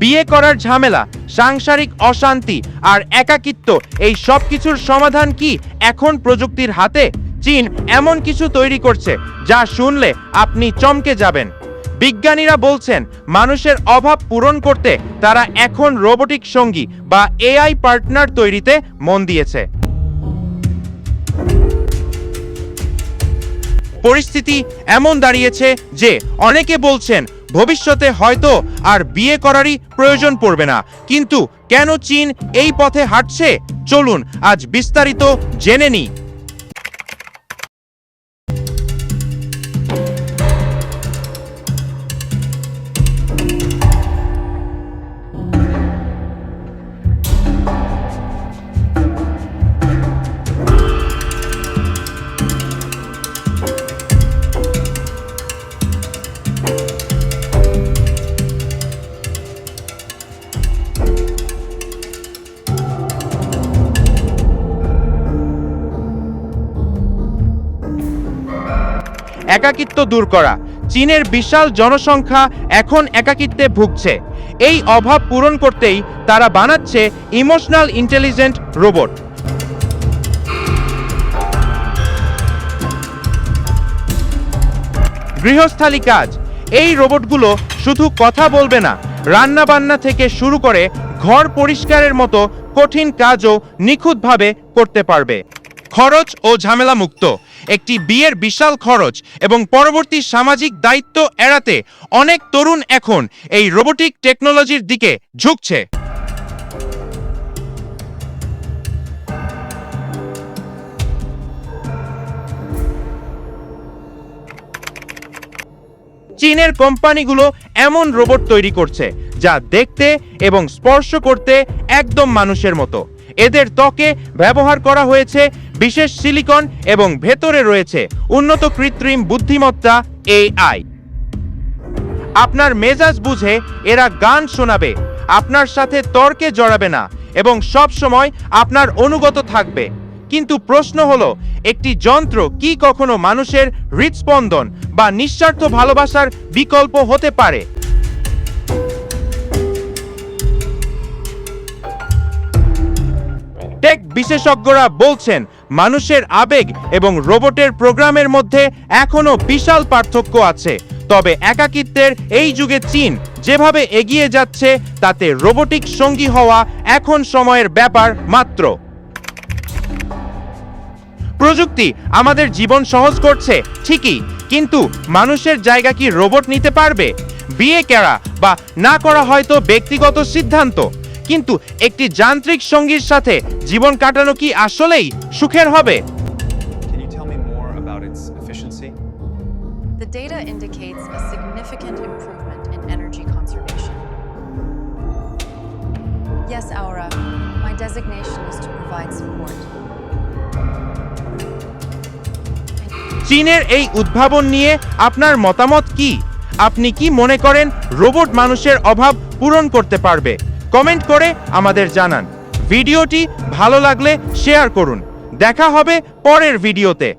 বিয়ে করার ঝামেলা, সাংসারিক অশান্তি আর একাকিত্ব, এই সব কিছুর সমাধান কি এখন প্রযুক্তির হাতে? চীন এমন কিছু তৈরি করছে যা শুনলে আপনি চমকে যাবেন। বিজ্ঞানীরা বলছেন মানুষের অভাব পূরণ করতে তারা এখন রোবোটিক সঙ্গী বা এআই পার্টনার তৈরিতে মন দিয়েছে। পরিস্থিতি এমন দাঁড়িয়েছে যে অনেকে বলছেন ভবিষ্যতে হয়তো আর বিয়ে করারই প্রয়োজন পড়বে না। কিন্তু কেন চীন এই পথে হাঁটছে? চলুন আজ বিস্তারিত জেনে নিই। একাকিত্ব দূর করা। চীনের বিশাল জনসংখ্যা এখন একাকিত্বে ভুগছে। এই অভাব পূরণ করতেই তারা বানাচ্ছে ইমোশনাল ইন্টেলিজেন্ট রোবট। গৃহস্থালী কাজ। এই রোবটগুলো শুধু কথা বলবে না, রান্না বান্না থেকে শুরু করে ঘর পরিষ্কারের মতো কঠিন কাজও নিখুঁতভাবে করতে পারবে। খরচ ও ঝামেলা মুক্ত। একটি বিয়ের বিশাল খরচ এবং পরবর্তী সামাজিক দায়িত্ব এড়াতে অনেক তরুণ এখন এই রোবোটিক টেকনোলজির দিকে ঝুঁকছে। চীনের কোম্পানিগুলো এমন রোবট তৈরি করছে যা দেখতে এবং স্পর্শ করতে একদম মানুষের মতো। এদের ত্বকে ব্যবহার করা হয়েছে বিশেষ সিলিকন এবং ভেতরে রয়েছে উন্নত কৃত্রিম বুদ্ধিমত্তা এআই। আপনার মেজাজ বুঝে এরা গান শোনাবে, আপনার সাথে তর্কে জড়াবে না এবং সব সময় আপনার অনুগত থাকবে। কিন্তু প্রশ্ন হলো, একটি যন্ত্র কি কখনো মানুষের হৃদস্পন্দন বা নিঃস্বার্থ ভালোবাসার বিকল্প হতে পারে? টেক বিশেষজ্ঞরা বলছেন মানুষের আবেগ এবং রোবটের প্রোগ্রামের মধ্যে এখনো বিশাল পার্থক্য আছে। তবে একাকিত্বের এই যুগে চীন যেভাবে এগিয়ে যাচ্ছে তাতে রোবোটিক সঙ্গী হওয়া এখন সময়ের ব্যাপার মাত্র। প্রযুক্তি আমাদের জীবন সহজ করছে ঠিকই, কিন্তু মানুষের জায়গা কি রোবট নিতে পারবে? বিয়ে করা বা না করা হয়তো ব্যক্তিগত সিদ্ধান্ত, কিন্তু একটি যান্ত্রিক সঙ্গীর সাথে জীবন কাটানো কি আসলেই সুখের হবে? Can you tell me more about its efficiency? The data indicates a significant improvement in energy conservation. Yes, Aura, my designation is to provide support. চীনের এই উদ্ভাবন নিয়ে আপনার মতামত কি? আপনি কি মনে করেন রোবট মানুষের অভাব পূরণ করতে পারবে? কমেন্ট করে আমাদের জানান। ভিডিওটি ভালো লাগলে শেয়ার করুন। দেখা হবে পরের ভিডিওতে।